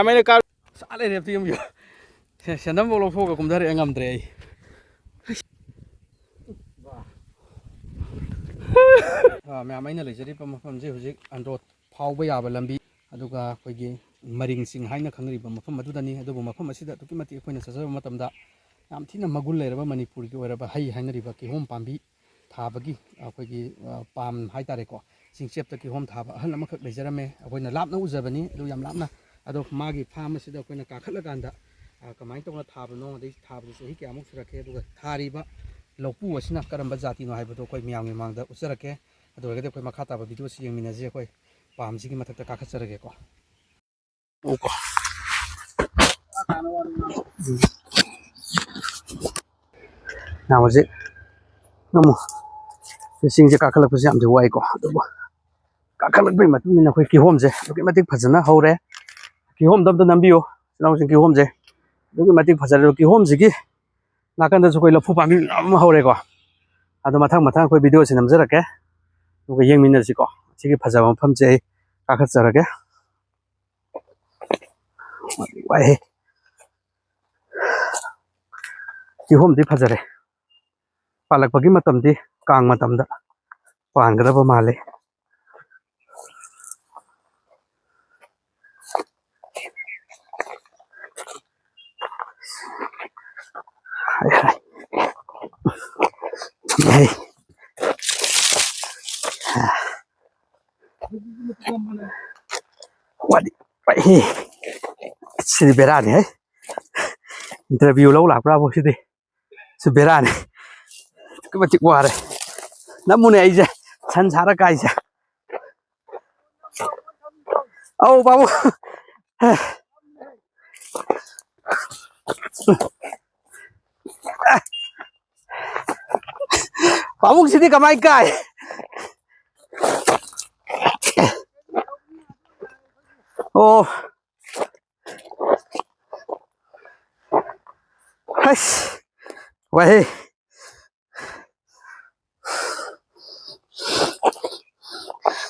मैंने कार साले रेप तीम जो सेंदम बोलो फोग कुमधर एंगम द्रे मैंने लेजरी मफम से हजिक अंड्रो फाउब याब लंबी अदुगा अखोइगी मरिंग सिंग हाइना खंगरिबा मफम अदुदनी अदुबु मफम असिदा तुकी मति अखोइना सजब मतमदा याम थीना मगुल लेरबा मणिपुर की ओरबा हई हाइनरिबा किहोम पांबी थाबगी अखोइगी पाम हाइतारेको सिंगचेपता किहोम थाबा अहल अमखक लेजरमे अखोइना लापना उजबनी अदु याम लापना अदो मागी फार्म असिदा अखोइना काखलगांदा कमाइन तौना थाबनो अदै थाबदि सही क्यामुक सुरखे अदुगा थारिबा लौपू असिना करंबा जातिनो हाइबदो अखोइ मियामगी मांगदा उजरके अदु ओरगदि अखोइ मखा ताबा वीडियो सि यंगमिनाजे अखोइ पामसिगी मथक्ता काखचरगेको ओको ना होजे नमो सिंगजे काखलकपसे यामजे वाइको अदुबो काखलकबै मतुमिना अखोइ किहोमजे अदुगी मतिक फजना हौरे किहोम दमदा नंबियो नाउसिं किहोमजे अदुगी मतिक फजरे किहोमजिगी नाकंदसु कोइ लफु पामी नाम हौरेको अदु मथांग मथांग कोइ वीडियो से नमजरके अदुगा यंगमिनाजिको सिगी फजबा मफमजे काखचरगे वाइ किहोमदि फजरे पालकपगी मतमदि कांग मतमदा पानगदबा माले हाय वादी वाइ सिदि बेरानि है interview lau lakbra bo sidi su berani kemati ware namune aija san sara kaija au babu babu sidi kamai kai oh hai wai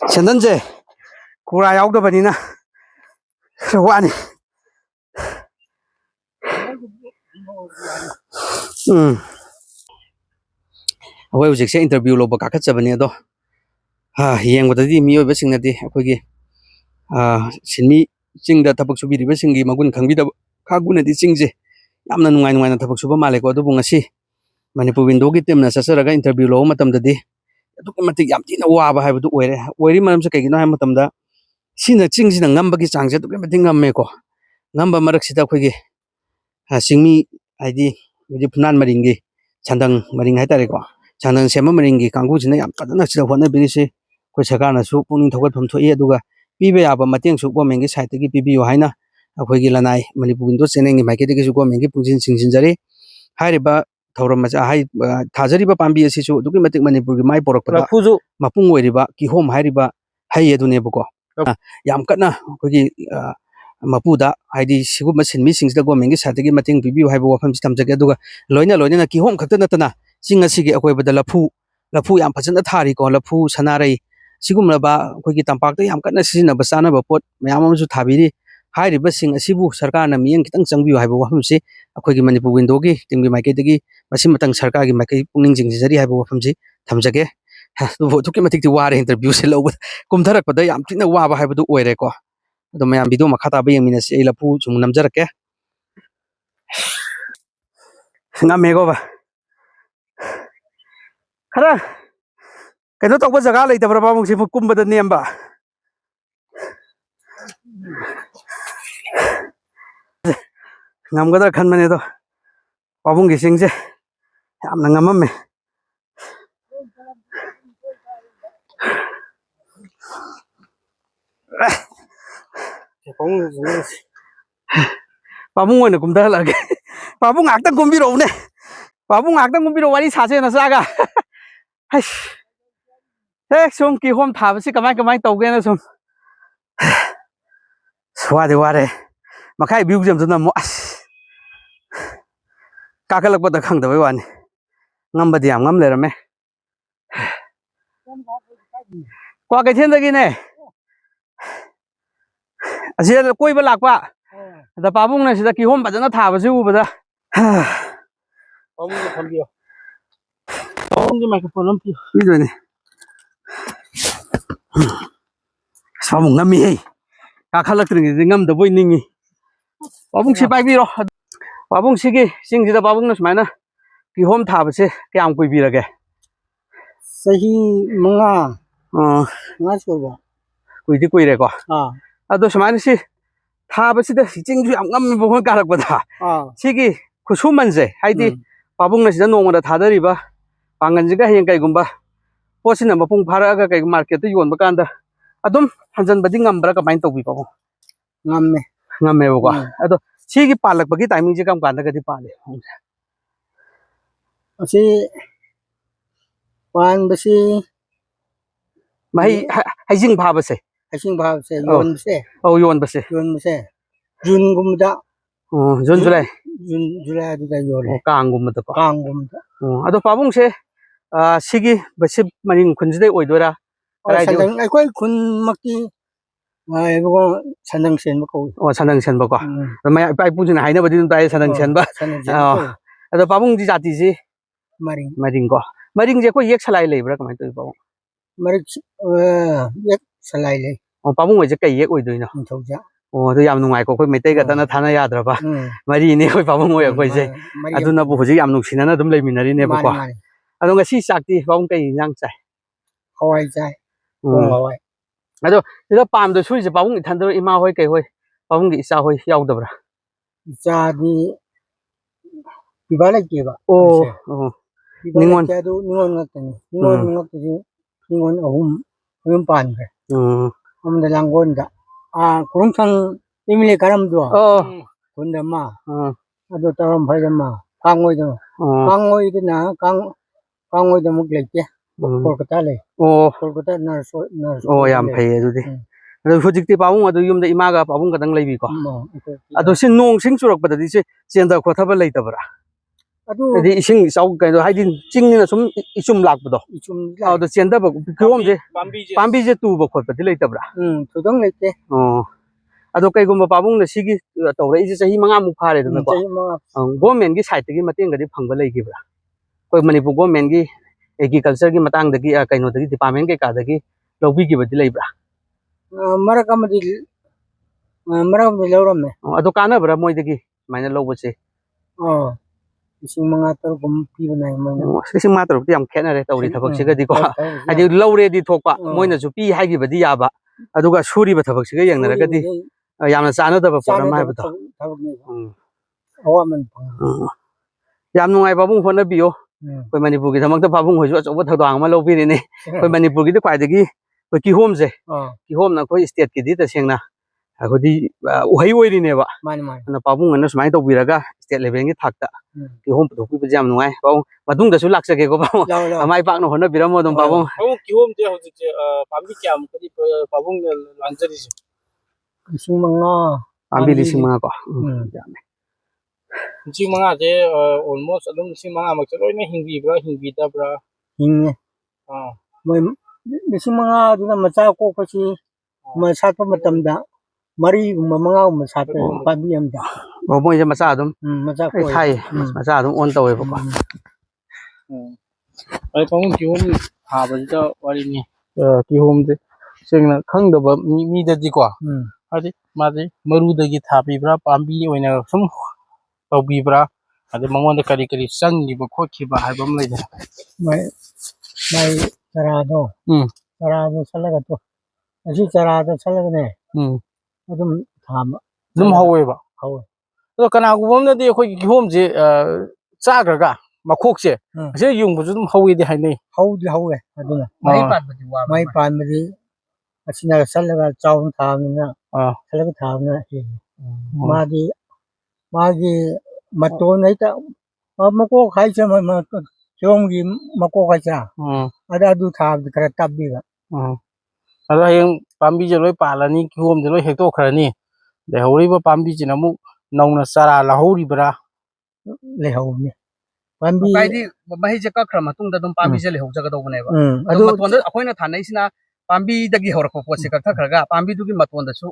sendanje kura yaudabani na wani अखोइ हुजिकसे इंटरव्यू लोब काखचबनी अदो येंगबददि मियोबसिंगदि अखोइगी सिनमी चिंगदा थबक सुबिरिबसिंगी मगुन खंगबिदब खागुनदि चिंगजे यामना नुंगाइ नुंगाइना थबक सुबा मालेको अदुबु ngasi मणिपुर विंडोगी टीमना ससरगा इंटरव्यू लो मतमददि अदुक मतिक याम थिना वाबा हाइबदु ओइरे ओइरि मरमसे कैगिनो हाइ मतमदा सिना चिंगसिना ngambagi changse अदुक मतिक ngambeko ngamba मरकसिदा अखोइगी सिंगमी हाइदि हजि फुनान मरिंगी छंदंग मरिंग हाइतारेको छंदंग सेम मरिंगी कांगुसिना याम कदना सिदा होनबिरिसे कोइ सरकारनासु पुनिंग थौगतफम थोइ अदुगा पीबे याबा मतेंगसु गवर्नमेंटगी साइडगी पीबियो हाइना अखोइगी लनाइ मणिपुर विंडो चेनेंगी माइकेदगिसु गवर्नमेंटगी पुंजिन सिंजिनजरी हाइरिबा थौरम मचा हाइ थाजरिबा पांबी असिसु अदुगी मतिक मणिपुरगी माइ पोरकपदा फुजु मपुंग ओइरिबा किहोम हाइरिबा हाइ अदुनेबको याम कदना अखोइगी मपुदा हाइदि सिगुम सिनमी सिंगदा गवर्नमेंटगी साइडगी मतेंग पीबियो हाइबा वफम सितमजगे अदुगा लोइना लोइना किहोम खक्ता नतना चिंग असिगी अखोइबदा लफु लफु याम फजना थारिको लफु सनारै सिगुमलबा अखोइगी तंपाकता याम कदना सिजिनबा चानबा पोट मयाम अमसु थाबिरि हाइरिबा सिंग असिबु सरकारना मियंग खितंग चंगबियो हाइबा वफमसि अखोइगी मणिपुर विंडोगी टीमगी माइकेदगी मसि मतंग सरकारगी माइकै पुनिंग जिंगजरी हाइबा वफमसि थमजगे दुबो तुकी मतिकति वारे इंटरव्यू से लौब कुमधरकपदा याम थिना वाबा हाइबदु ओइरेको अदो मयाम वीडियो मखा ताबा यंगमिनसि ए लफु जुम नमजरके ngamegoba khara keno tokba jaga leitabra babung si kumbada nemba ngamgadra khanmane do babung gi singje yamna ngamamme babung oina kumda lage babung akta kumbiro ne babung akta kumbiro wari sase na saga hey sum ki hom thabasi kamai kamai tawgena sum swade ware makai view jam jana mo kakalakpada khangdabai wani ngambadi yam ngam lerame kwa kaithendagi ne asia koiba lakpa ꯑꯗ ꯄꯥꯕꯨꯡꯅ ꯁꯤꯗ ꯀꯤꯍꯣꯝ ꯐꯖꯅ ꯊꯥꯕꯁꯤ ꯎꯕꯗ ꯄꯥꯕꯨꯡꯒꯤ ꯊꯝꯕꯤꯌꯣ ꯄꯥꯕꯨꯡꯒꯤ microphone ꯑꯃ ꯄꯤꯌꯣ ꯄꯤꯗꯣꯏꯅꯦ ꯄꯥꯕꯨꯡ ꯉꯝꯃꯤꯍꯦ ꯀꯥꯈꯠꯂꯛꯇ꯭ꯔꯤꯉꯩꯗꯗꯤ ꯉꯝꯗꯕꯣꯏ ꯅꯤꯡꯉꯤ ꯄꯥꯕꯨꯡ ꯁꯤ ꯄꯥꯏꯕꯤꯔꯣ ꯄꯥꯕꯨꯡ ꯁꯤꯒꯤ ꯆꯤꯡꯁꯤꯗ ꯄꯥꯕꯨꯡꯅ ꯁꯨꯃꯥꯏꯅ ꯀꯤꯍꯣꯝ ꯊꯥꯕꯁꯦ ꯀꯌꯥꯝ ꯀꯨꯏꯕꯤꯔꯒꯦ ꯆꯍꯤ 5 ꯁꯨꯔꯕ ꯀꯨꯏꯗꯤ ꯀꯨꯏꯔꯦꯀꯣ ꯑꯗꯣ ꯁꯨꯃꯥꯏꯅ ꯁꯤ ꯊꯥꯕꯁꯤꯗ ꯆꯤꯡꯁꯨ ꯌꯥꯝ ꯉꯝꯃꯦꯕ ꯑꯩꯈꯣꯏ ꯀꯥꯔꯛꯄꯗ ꯁꯤꯒꯤ ꯈꯨꯠꯁꯨꯃꯟꯁꯦ ꯍꯥꯏꯗꯤ ꯄꯥꯕꯨꯡꯅ ꯁꯤꯗ ꯅꯣꯡꯃꯗ ꯊꯥꯗꯔꯤꯕ ꯄꯥꯡꯒꯜꯁꯤꯒ ꯍꯌꯦꯡ ꯀꯩꯒꯨꯝꯕ ꯄꯣꯠꯁꯤꯅ ꯃꯄꯨꯡ ꯐꯥꯔꯛꯑꯒ ꯀꯩꯒꯨꯝꯕ ꯃꯥꯔꯀꯦꯠꯇ ꯌꯣꯟꯕ ꯀꯥꯟꯗ ꯑꯗꯨꯝ ꯍꯟꯖꯟꯕꯗꯤ ꯉꯝꯕ꯭ꯔꯥ ꯀꯃꯥꯏꯅ ꯇꯧꯕꯤ ꯄꯥꯕꯨꯡ ꯉꯝꯃꯦꯕꯀꯣ ꯑꯗꯣ ꯁꯤꯒꯤ ꯄꯥꯜꯂꯛꯄꯒꯤ ꯇꯥꯏꯃꯤꯡꯁꯦ ꯀꯔꯝ ꯀꯥꯟꯗꯒꯗꯤ ꯄꯥꯜꯂꯤ ꯑꯁꯤ ꯄꯥꯟꯕꯁꯤ ꯃꯍꯩ ꯍꯩꯖꯤꯡ ꯐꯥꯕꯁꯦ ꯌꯣꯟꯕꯁꯦ ꯖꯨꯟꯒꯨꯝꯕꯗ ꯖꯨꯟ ꯖꯨꯂꯥꯏ ꯖꯨꯂꯥꯏ ꯑꯗꯨꯗ ꯌꯣꯜꯂꯦ ꯀꯥꯡꯒꯨꯝꯕꯗꯀꯣ ꯀꯥꯡꯒꯨꯝꯕꯗ ꯑꯗꯣ ꯄꯥꯕꯨꯡꯁꯦ ꯁꯤꯒꯤ ꯕꯁꯤꯞ ꯃꯔꯤꯡ ꯈꯨꯟꯁꯤꯗꯩ ꯑꯣꯏꯗꯣꯏꯔꯥ ꯑꯩꯈꯣꯏ ꯈꯨꯟꯃꯛꯇꯤ ꯁꯟꯗꯪ ꯁꯦꯟꯕ ꯀꯧꯏ ꯁꯟꯗꯪ ꯁꯦꯟꯕꯀꯣ ꯏꯄꯥ ꯏꯄꯨꯁꯤꯡꯅ ꯍꯥꯏꯅꯕꯗꯤ ꯑꯗꯨꯝ ꯇꯥꯏ ꯁꯟꯗꯪ ꯁꯦꯟꯕ ꯑꯗꯣ ꯄꯥꯕꯨꯡꯒꯤ ꯖꯥꯇꯤꯁꯤ ꯃꯔꯤꯡꯀꯣ ꯃꯔꯤꯡꯁꯦ ꯑꯩꯈꯣꯏ ꯌꯦꯛ ꯁꯂꯥꯏ ꯂꯩꯕ꯭ꯔꯥ ꯀꯃꯥꯏꯅ ꯇꯧꯋꯤ ꯄꯥꯕꯨꯡ ꯌꯦꯛ ꯁꯂꯥꯏ ꯂꯩ ꯄꯥꯕꯨꯡ ꯍꯣꯏꯁꯦ ꯀꯩ ꯌꯦꯛ ꯑꯣꯏꯗꯣꯏꯅꯣ ꯅꯤꯡꯊꯧꯖꯥ ꯑꯗꯨ ꯌꯥꯝ ꯅꯨꯡꯉꯥꯏꯀꯣ ꯑꯩꯈꯣ ꯃꯩꯇꯩ ꯈꯛꯇꯅ ꯊꯥꯅ ꯌꯥꯗ꯭ꯔꯕ ꯃꯔꯤꯅꯤ ꯑꯩꯈꯣꯏ ꯄꯥꯕꯨꯡ ꯍꯣꯏ ꯑꯩꯈꯣꯏꯁꯦ ꯑꯗꯨꯅꯕꯨ ꯍꯧꯖꯤꯛ ꯌꯥꯝ ꯅꯨꯡꯁꯤꯅꯅ ꯑꯗꯨꯝ ꯂꯩꯃꯤꯟꯅꯔꯤꯅꯦꯕꯀꯣ ꯑꯗꯣ ꯉꯁꯤ ꯆꯥꯛꯇꯤ ꯄꯥꯕꯨꯡ ꯀꯩ ꯏꯟꯖꯥꯡ ꯆꯥꯏ ꯍꯋꯥꯏ ꯆꯥꯏ ꯍꯋꯥꯏ ꯑꯗꯣ ꯁꯤꯗ ꯄꯥꯝꯗ ꯁꯨꯔꯤꯁꯦ ꯄꯥꯕꯨꯡ ꯏꯊꯟꯗꯔꯣ ꯏꯃꯥ ꯍꯣꯏ ꯀꯩ ꯍꯣꯏ ꯄꯥꯕꯨꯡꯒꯤ ꯏꯆꯥ ꯍꯣꯏ ꯌꯥꯎꯗꯕ꯭ꯔꯥ ꯏꯆꯥꯗꯤ ꯄꯤꯕꯥ ꯂꯩꯇꯦꯕ ꯅꯤꯉꯣꯜ ꯑꯗꯨ ꯅꯤꯉꯣꯜ ꯉꯥꯛꯇꯅꯤ ꯅꯤꯉꯣꯜ ꯉꯥꯛꯇꯁꯤ ꯅꯤꯉꯣꯜ ꯑꯍꯨꯝ ꯄꯥꯟꯈ꯭ꯔꯦ ꯑꯃꯅ ꯂꯥꯡꯒꯣꯜꯗ ꯈꯨꯔꯨꯡꯁꯪ ꯑꯦꯝ.ꯑꯦꯜ.ꯑꯦ ꯀꯥꯔꯝꯕꯗꯣ ꯈꯨꯟꯗ ꯑꯃ ꯑꯗꯨ ꯇꯧꯔꯝꯐꯩꯗ ꯑꯃ ꯀꯥꯡꯉꯣꯏꯗ ꯀꯥꯡꯉꯣꯏꯗꯅ ꯀꯥꯡꯉꯣꯏꯗ ꯑꯃꯨꯛ ꯂꯩꯇꯦ ꯀꯣꯜꯀꯇꯥ ꯂꯩ ꯀꯣꯜꯀꯇꯥ ꯅꯔꯁ ꯌꯥꯝ ꯐꯩꯌꯦ ꯑꯗꯨꯗꯤ ꯑꯗꯣ ꯍꯧꯖꯤꯛꯇꯤ ꯄꯥꯕꯨꯡ ꯑꯗꯨ ꯌꯨꯝꯗ ꯏꯃꯥꯒ ꯄꯥꯕꯨꯡ ꯈꯛꯇꯪ ꯂꯩꯕꯤꯀꯣ ꯑꯗꯣ ꯁꯤ ꯅꯣꯡ ꯁꯤꯡ ꯆꯨꯔꯛꯄꯗꯗꯤ ꯁꯤ ꯆꯦꯟꯊ ꯈꯣꯠꯊꯕ ꯂꯩꯇꯕ꯭ꯔꯥ ꯍꯥꯏꯗꯤ ꯏꯁꯤꯡ ꯏꯆꯥꯎ ꯀꯩꯅꯣ ꯍꯥꯏꯗꯤ ꯆꯤꯡꯅꯤꯅ ꯁꯨꯝ ꯏꯆꯨꯝ ꯂꯥꯛꯄꯗꯣ ꯑꯗꯣ ꯆꯦꯟꯊꯕ ꯀꯤꯍꯣꯝꯁꯦ ꯄꯥꯝꯕꯤꯁꯦ ꯇꯨꯕ ꯈꯣꯠꯄꯗꯤ ꯂꯩꯇꯕ꯭ꯔꯥ ꯊꯣꯏꯗꯣꯛ ꯂꯩꯇꯦ ꯑꯗꯣ ꯀꯩꯒꯨꯝꯕ ꯄꯥꯕꯨꯡꯅ ꯁꯤꯒꯤ ꯇꯧꯔꯛꯏꯁꯦ ꯆꯍꯤ 5ꯃꯨꯛ ꯐꯥꯔꯦꯗꯅꯀꯣ ꯒꯣꯔꯃꯦꯟꯒꯤ ꯁꯥꯏꯠꯇꯒꯤ ꯃꯇꯦꯡꯒꯗꯤ ꯐꯪꯕ ꯂꯩꯈꯤꯕ꯭ꯔꯥ ꯑꯩꯈꯣꯏ ꯃꯅꯤꯄꯨꯔ ꯒꯣꯔꯃꯦꯟꯒꯤ ꯑꯦꯒ꯭ꯔꯤꯀꯜꯆꯔꯒꯤ ꯃꯇꯥꯡꯗꯒꯤ ꯀꯩꯅꯣꯗꯒꯤ ꯗꯤꯄꯥꯔꯠꯃꯦꯟ ꯀꯩꯀꯥꯗꯒꯤ ꯂꯧꯕꯤꯈꯤꯕꯗꯤ ꯂꯩꯕ꯭ꯔꯥ ꯃꯔꯛ ꯑꯃꯗꯤ ꯂꯧꯔꯝꯃꯦ ꯑꯗꯣ ꯀꯥꯟꯅꯕ꯭ꯔꯥ ꯃꯣꯏꯗꯒꯤ ꯁꯨꯃꯥꯏꯅ ꯂꯧꯕꯁꯦ ꯂꯤꯁꯤꯡ 5-6 ꯄꯤꯕꯅꯦ ꯃꯣꯏꯅ ꯂꯤꯁꯤꯡ 5-6ꯇꯤ ꯌꯥꯝ ꯈꯦꯠꯅꯔꯦ ꯇꯧꯔꯤ ꯊꯕꯛꯁꯤꯒꯗꯤꯀꯣ ꯍꯥꯏꯗꯤ ꯂꯧꯔꯦꯗꯤ ꯊꯣꯛꯄ ꯃꯣꯏꯅꯁꯨ ꯄꯤ ꯍꯥꯏꯈꯤꯕꯗꯤ ꯌꯥꯕ ꯑꯗꯨꯒ ꯁꯨꯔꯤꯕ ꯊꯕꯛꯁꯤꯒ ꯌꯦꯡꯅꯔꯒꯗꯤ ꯌꯥꯝꯅ ꯆꯥꯟꯅꯗꯕ ꯄꯣꯠ ꯑꯃ ꯍꯥꯏꯕꯗꯣ ꯌꯥꯝ ꯅꯨꯡꯉꯥꯏ ꯄꯥꯕꯨꯡ ꯍꯣꯠꯅꯕꯤꯌꯣ ꯑꯩꯈꯣꯏ ꯃꯅꯤꯄꯨꯔꯒꯤꯗꯃꯛꯇ ꯄꯥꯕꯨꯡ ꯍꯣꯏꯁꯨ ꯑꯆꯧꯕ ꯊꯧꯗꯥꯡ ꯑꯃ ꯂꯧꯕꯤꯔꯤꯅꯤ ꯑꯩꯈꯣꯏ ꯃꯅꯤꯄꯨꯔꯒꯤꯗꯤ ꯈ꯭ꯋꯥꯏꯗꯒꯤ ꯑꯩꯈꯣꯏ ꯀꯤꯍꯣꯝꯁꯦ ꯀꯤꯍꯣꯝꯅ ꯑꯩꯈꯣꯏ ꯁ꯭ꯇꯦꯠꯀꯤꯗꯤ ꯇꯁꯦꯡꯅ ꯑꯩꯈꯣꯏꯗꯤ ꯎꯍꯩ ꯑꯣꯏꯔꯤꯅꯦꯕ ꯑꯗꯨꯅ ꯄꯥꯕꯨꯡꯅ ꯁꯨꯃꯥꯏꯅ ꯇꯧꯕꯤꯔꯒ ꯁ꯭ꯇꯦꯠ ꯂꯦꯚꯦꯜꯒꯤ ꯊꯥꯛꯇ ꯀꯤꯍꯣꯝ ꯄꯨꯊꯣꯛꯄꯤꯕꯁꯦ ꯌꯥꯝ ꯅꯨꯡꯉꯥꯏ ꯄꯥꯕꯨꯡ ꯃꯇꯨꯡꯗꯁꯨ ꯂꯥꯛꯆꯒꯦꯀꯣ ꯄꯥꯕꯨꯡ ꯃꯥꯏ ꯄꯥꯛꯅ ꯍꯣꯠꯅꯕꯤꯔꯝꯃꯣ ꯑꯗꯨꯝ ꯄꯥꯕꯨꯡ ꯀꯤꯍꯣꯝꯁꯦ ꯍꯧꯖꯤꯛꯁꯦ ꯄꯥꯝꯕꯤ ꯀꯌꯥꯃꯨꯛꯀꯗꯤ ꯄꯥꯕꯨꯡꯅ ꯂꯥꯟꯖꯔꯤꯁꯦ 5,000 ꯄꯥꯝꯕꯤ 5,000 ꯀꯣ ꯌꯥꯝꯃꯦ 5,000ꯁꯦ ꯑꯣꯜꯃꯣꯁ ꯑꯗꯨꯝ 5,000ꯃꯛꯁꯦ ꯂꯣꯏꯅ ꯍꯤꯡꯕꯤꯕ꯭ꯔꯥ ꯍꯤꯡꯕꯤꯗꯕ꯭ꯔꯥ ꯍꯤꯡꯉꯦ ꯃꯣꯏ 5,000ꯗꯨꯅ ꯃꯆꯥ ꯀꯣꯛꯄꯁꯤ ꯁꯥꯠꯄ ꯃꯇꯝꯗ 4ꯒꯨꯝꯕ 5ꯒꯨꯝꯕ ꯁꯥꯠꯄ ꯄꯥꯝꯕꯤ ꯑꯃꯗ ꯃꯣꯏꯁꯦ ꯃꯆꯥ ꯑꯗꯨꯝ ꯃꯆꯥ ꯊꯥꯏꯌꯦ ꯃꯆꯥ ꯑꯗꯨꯝ ꯑꯣꯟ ꯇꯧꯋꯦꯕꯀꯣ ꯑꯩ ꯄꯥꯕꯨꯡ ꯀꯤꯍꯣꯝ ꯊꯥꯕꯁꯤꯗ ꯋꯥꯔꯤꯅꯤ ꯀꯤꯍꯣꯝꯁꯦ ꯁꯦꯡꯅ ꯈꯪꯗꯕ ꯃꯤꯗꯗꯤꯀꯣ ꯍꯥꯏꯗꯤ ꯃꯥꯗꯤ ꯃꯔꯨꯗꯒꯤ ꯊꯥꯕꯤꯕ꯭ꯔꯥ ꯄꯥꯝꯕꯤ ꯑꯣꯏꯅ ꯁꯨꯝ ꯇꯧꯕꯤꯕ꯭ꯔꯥ ꯑꯗꯩ ꯃꯉꯣꯟꯗ ꯀꯔꯤ ꯀꯔꯤ ꯆꯪꯈꯤꯕ ꯈꯣꯠꯈꯤꯕ ꯍꯥꯏꯕ ꯑꯃ ꯂꯩꯗꯅ ꯃꯥꯏ ꯆꯔꯥꯗꯣ ꯆꯠꯂꯒ ꯑꯁꯤ ꯆꯔꯥꯗ ꯆꯠꯂꯒꯅꯦ ꯑꯗꯨꯝ ꯊꯥꯕ ꯑꯗꯨꯝ ꯍꯧꯋꯦꯕ ꯑꯗꯣ ꯀꯅꯥꯒꯨꯝꯕ ꯑꯃꯅꯗꯤ ꯑꯩꯈꯣꯏꯒꯤ ꯀꯤꯍꯣꯝꯁꯦ ꯆꯥꯈ꯭ꯔꯒ ꯃꯈꯣꯛꯁꯦ ꯑꯁꯤꯗ ꯌꯨꯡꯕꯁꯨ ꯑꯗꯨꯝ ꯍꯧꯋꯤꯗꯤ ꯍꯥꯏꯅꯩ ꯍꯧꯋꯦ ꯑꯗꯨꯅ ꯃꯍꯩ ꯄꯥꯟꯕꯗꯤ ꯑꯁꯤꯅ ꯆꯠꯂꯒ ꯆꯥꯎꯅ ꯊꯥꯕꯅꯤꯅ ꯆꯠꯂꯒ ꯊꯥꯕꯅꯤꯅ ꯍꯦꯜꯂꯤ ꯃꯥꯒꯤ ꯃꯇꯣꯟ ꯍꯦꯛꯇ ꯃꯀꯣꯛ ꯍꯥꯏꯁꯦ ꯀꯤꯍꯣꯝꯒꯤ ꯃꯀꯣꯛ ꯍꯥꯏꯁꯦ ꯑꯗꯨ ꯊꯥꯕꯗꯤ ꯈꯔ ꯇꯞꯄꯤꯕ ꯑꯗꯣ ꯍꯌꯦꯡ ꯄꯥꯝꯕꯤꯁꯦ ꯂꯣꯏ ꯄꯥꯜꯂꯅꯤ ꯀꯤꯍꯣꯝꯁꯦ ꯂꯣꯏ ꯍꯦꯛꯇꯣꯛꯈ꯭ꯔꯅꯤ ꯂꯩꯍꯧꯔꯤꯕ ꯄꯥꯝꯕꯤꯁꯤꯅ ꯑꯃꯨꯛ ꯅꯧꯅ ꯆꯥꯔꯥ ꯂꯧꯍꯧꯔꯤꯕ꯭ꯔꯥ ꯂꯩꯍꯧꯕꯅꯤ ꯄꯥꯝꯕꯤ ꯍꯥꯏꯗꯤ ꯃꯍꯩꯁꯦ ꯀꯛꯈ꯭ꯔ ꯃꯇꯨꯡꯗ ꯑꯗꯨꯝ ꯄꯥꯝꯕꯤꯁꯦ ꯂꯩꯍꯧꯖꯒꯗꯧꯕꯅꯦꯕ ꯑꯗꯣ ꯃꯇꯣꯟꯗ ꯑꯩꯈꯣꯏꯅ ꯊꯥꯅꯩꯁꯤꯅ ꯄꯥꯝꯕꯤꯗꯒꯤ ꯍꯧꯔꯛꯄ ꯄꯣꯠꯁꯦ ꯀꯛꯊꯈ꯭ꯔꯒ ꯄꯥꯝꯕꯤꯗꯨꯒꯤ ꯃꯇꯣꯟꯗꯁꯨ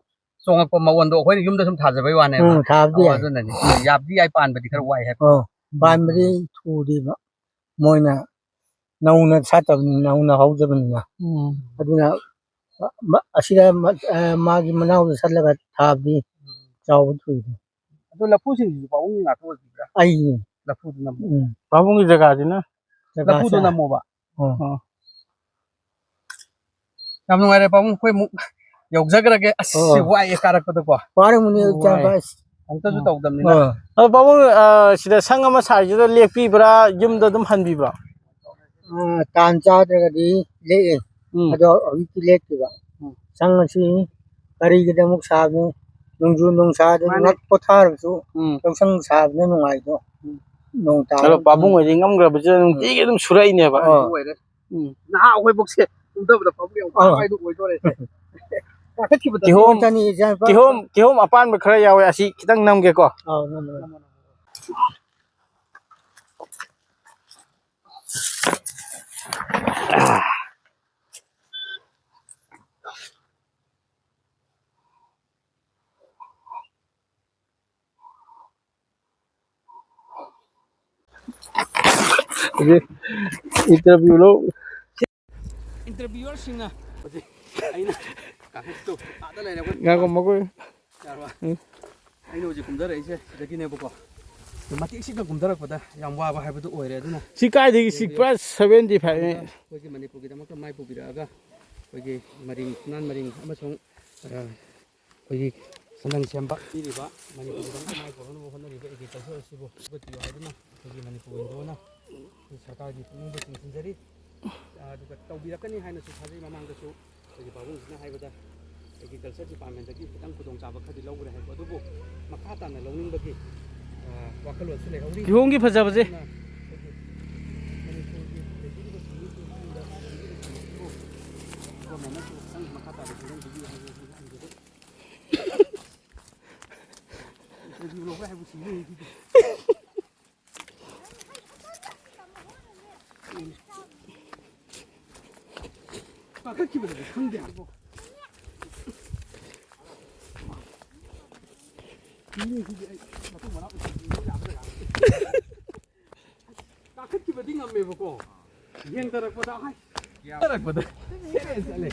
ꯆꯣꯡꯉꯛꯄ ꯃꯑꯣꯟꯗꯣ ꯑꯩꯈꯣꯏꯅ ꯌꯨꯝꯗ ꯁꯨꯝ ꯊꯥꯖꯕꯩ ꯋꯥꯅꯦꯕ ꯊꯥꯕꯗꯤ ꯌꯥꯏ ꯑꯗꯨꯅꯅꯤ ꯌꯥꯕꯗꯤ ꯌꯥꯏ ꯄꯥꯟꯕꯗꯤ ꯈꯔ ꯋꯥꯏ ꯍꯥꯏꯕ ꯄꯥꯟꯕꯗꯤ ꯊꯨꯗꯦꯕ ꯃꯣꯏꯅ ꯅꯧꯅ ꯁꯥꯠꯇꯕꯅꯤꯅ ꯅꯧꯅ ꯍꯧꯖꯕꯅꯤꯅ ꯑꯗꯨꯅ ꯑꯁꯤꯗ ꯃꯥꯒꯤ ꯃꯅꯥꯎꯗ ꯁꯠꯂꯒ ꯊꯥꯕꯗꯤ ꯆꯥꯎꯕ ꯊꯨꯏꯗ ꯑꯗꯣ ꯂꯐꯨꯁꯤꯡꯁꯤꯁꯨ ꯄꯥꯕꯨꯡꯒꯤ ꯉꯥꯛꯇ ꯑꯣꯏꯕꯤꯕ꯭ꯔꯥ ꯑꯩꯒꯤ ꯂꯐꯨꯗꯨ ꯅꯝꯃꯣ ꯄꯥꯕꯨꯡꯒꯤ ꯖꯒꯥꯁꯤꯅ ꯂꯐꯨꯗꯨ ꯅꯝꯃꯣꯕ ꯑꯣ ꯌꯥꯝ ꯅꯨꯡꯉꯥꯏꯔꯦ ꯄꯥꯕꯨꯡ ꯑꯩꯈꯣꯏ ꯑꯃꯨꯛ ꯌꯧꯖꯈ꯭ꯔꯒꯦ ꯑꯁ ꯋꯥꯏꯑꯦ ꯀꯥꯔꯛꯄꯗꯀꯣ ꯋꯥꯔꯝꯒꯅꯤ ꯑꯃꯨꯛꯇꯁꯨ ꯇꯧꯗꯕꯅꯤꯅ ꯑꯗꯣ ꯄꯥꯕꯨꯡ ꯁꯤꯗ ꯁꯪ ꯑꯃ ꯁꯥꯔꯤꯁꯤꯗ ꯂꯦꯛꯄꯤꯕ꯭ꯔꯥ ꯌꯨꯝꯗ ꯑꯗꯨꯝ ꯍꯟꯕꯤꯕ꯭ꯔꯥ ꯇꯥꯟ ꯆꯥꯗ꯭ꯔꯒꯗꯤ ꯂꯦꯛꯑꯦ ꯑꯗꯣ ꯍꯧꯖꯤꯛꯇꯤ ꯂꯦꯛꯇꯦꯕ ꯁꯪ ꯑꯁꯤ ꯀꯔꯤꯒꯤꯗꯃꯛ ꯁꯥꯕꯅꯤ ꯅꯣꯡꯖꯨ ꯅꯨꯡꯁꯥꯗ ꯉꯛ ꯄꯣꯊꯥꯔꯕꯁꯨ ꯌꯥꯎꯁꯪ ꯁꯥꯕꯅ ꯅꯨꯡꯉꯥꯏꯗꯣ ꯅꯣꯡ ꯑꯗꯣ ꯇꯥꯕ ꯄꯥꯕꯨꯡ ꯑꯣꯏꯗꯤ ꯉꯝꯈ꯭ꯔꯕꯁꯤꯗ ꯅꯨꯡꯇꯤꯒꯤ ꯑꯗꯨꯝ ꯁꯨꯔꯛꯏꯅꯦꯕ ꯑꯣꯏꯔꯦ ꯅꯍꯥ ꯑꯩꯈꯣꯏꯕꯨꯛꯁꯦ ꯇꯨꯝꯊꯕꯗ ꯄꯥꯕꯨꯡ ꯌꯥꯝ ꯋꯥꯕ ꯍꯥꯏꯗꯨ ꯑꯣꯏꯗꯣꯔꯦ ꯀꯥꯈꯠꯈꯤꯕꯗ ꯀꯤꯍꯣꯝ ꯑꯄꯥꯟꯕ ꯈꯔ ꯌꯥꯎꯋꯦ ꯑꯁꯤ ꯈꯤꯇꯪ ꯅꯝꯒꯦꯀꯣ ꯏꯟꯇꯔꯚꯤꯌꯨꯋꯔꯁꯤꯡꯅ ꯍꯧꯖꯤꯛ ꯑꯩꯅ ꯀꯥꯈꯠꯇꯨ ꯑꯥꯗ ꯂꯩꯔꯦ ꯉꯥꯏꯈꯣ ꯃꯈꯣꯏ ꯑꯩꯅ ꯍꯧꯖꯤꯛ ꯀꯨꯝꯊꯔꯛꯏꯁꯦ ꯁꯤꯗꯒꯤꯅꯦꯕꯀꯣ ꯃꯇꯦꯛꯁꯤꯒ ꯀꯨꯝꯊꯔꯛꯄꯗ ꯌꯥꯝ ꯋꯥꯕ ꯍꯥꯏꯕꯗꯨ ꯑꯣꯏꯔꯦ ꯑꯗꯨꯅ ꯁꯤ ꯀꯥꯏꯗꯒꯤ ꯁꯤ ꯄꯨꯔꯥ 75 ꯑꯩꯈꯣꯏꯒꯤ ꯃꯅꯤꯄꯨꯔꯒꯤꯗꯃꯛꯇ ꯃꯥꯏ ꯄꯨꯕꯤꯔꯛꯑꯒ ꯑꯩꯈꯣꯏꯒꯤ ꯃꯔꯤꯡ ꯐꯨꯅꯥꯟ ꯃꯔꯤꯡ ꯑꯃꯁꯨꯡ ꯑꯩꯈꯣꯏꯒꯤ ꯁꯟꯗꯪ ꯁꯦꯝꯕ ꯄꯤꯔꯤꯕ ꯃꯅꯤꯄꯨꯔꯒꯤꯗꯃꯛꯇ ꯃꯥꯏ ꯄꯨꯔꯛꯅꯕ ꯍꯣꯠꯅꯔꯤꯕ ꯑꯦꯒ꯭ꯔꯤꯀꯜꯆꯔ ꯑꯁꯤꯕꯨ ꯁꯧꯒꯠꯄꯤꯌꯨ ꯍꯥꯏꯗꯨꯅ ꯑꯩꯈꯣꯏꯒꯤ ꯃꯅꯤꯄꯨꯔ ꯋꯤꯟꯗꯣꯅ ꯁꯔꯀꯥꯔꯒꯤ ꯄꯨꯛꯅꯤꯡꯗ ꯆꯤꯡꯁꯤꯟꯖꯔꯤ ꯑꯗꯨꯒ ꯇꯧꯕꯤꯔꯛꯀꯅꯤ ꯍꯥꯏꯅꯁꯨ ꯊꯥꯖꯩ ꯃꯃꯥꯡꯗꯁꯨ ꯑꯩꯈꯣꯏꯒꯤ ꯄꯥꯕꯨꯡꯁꯤꯅ ꯍꯥꯏꯕꯗ ꯑꯦꯒ꯭ꯔꯤꯀꯜꯆꯔ ꯗꯤꯄꯥꯔꯠꯃꯦꯟꯇꯒꯤ ꯈꯤꯇꯪ ꯈꯨꯗꯣꯡꯆꯥꯕ ꯈꯔꯗꯤ ꯂꯧꯈ꯭ꯔꯦ ꯍꯥꯏꯕ ꯑꯗꯨꯕꯨ ꯃꯈꯥ ꯇꯥꯅ ꯂꯧꯅꯤꯡꯕꯒꯤ ꯋꯥꯈꯜꯂꯣꯟꯁꯨ ꯂꯩꯍꯧꯔꯤ ꯀꯤꯍꯣꯝꯒꯤ ꯐꯖꯕꯁꯦ ꯀꯥꯈꯠꯈꯤꯕꯗꯗꯤ ꯈꯪꯗꯦ ꯍꯥꯏꯕꯣ ꯀꯥꯈꯠꯈꯤꯕꯗꯤ ꯉꯝꯃꯦꯕꯀꯣ ꯌꯦꯡꯊꯔꯛꯄꯗ ꯌꯦꯡꯊꯔꯛꯄꯗ ꯆꯠꯂꯦ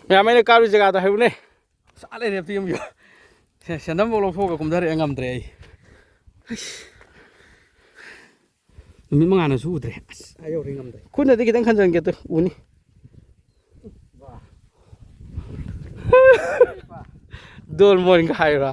ꯃꯌꯥꯝ ꯑꯩꯅ ꯀꯥꯔꯨ ꯖꯒꯥꯗꯣ ꯍꯥꯏꯕꯅꯦ ꯁꯥ ꯂꯩꯔꯦ ꯑꯝꯇ ꯌꯨꯝ ꯁꯦꯟꯗꯝꯐꯥꯎ ꯂꯧꯊꯣꯛꯑꯒ ꯀꯨꯝꯊꯔꯛꯑꯦ ꯉꯝꯗ꯭ꯔꯦ ꯑꯩ ꯅꯨꯃꯤꯠ ꯃꯉꯥꯅꯁꯨ ꯎꯗ꯭ꯔꯦ ꯑꯁ ꯑꯩ ꯌꯧꯔꯦ ꯉꯝꯗ꯭ꯔꯦ ꯈꯨꯠꯅꯗꯤ ꯈꯤꯇꯪ ꯈꯟꯖꯟꯒꯦ ꯇꯨ ꯎꯅꯤ ꯗꯣꯜ ꯃꯣꯏꯟꯒ ꯍꯥꯏꯔꯣ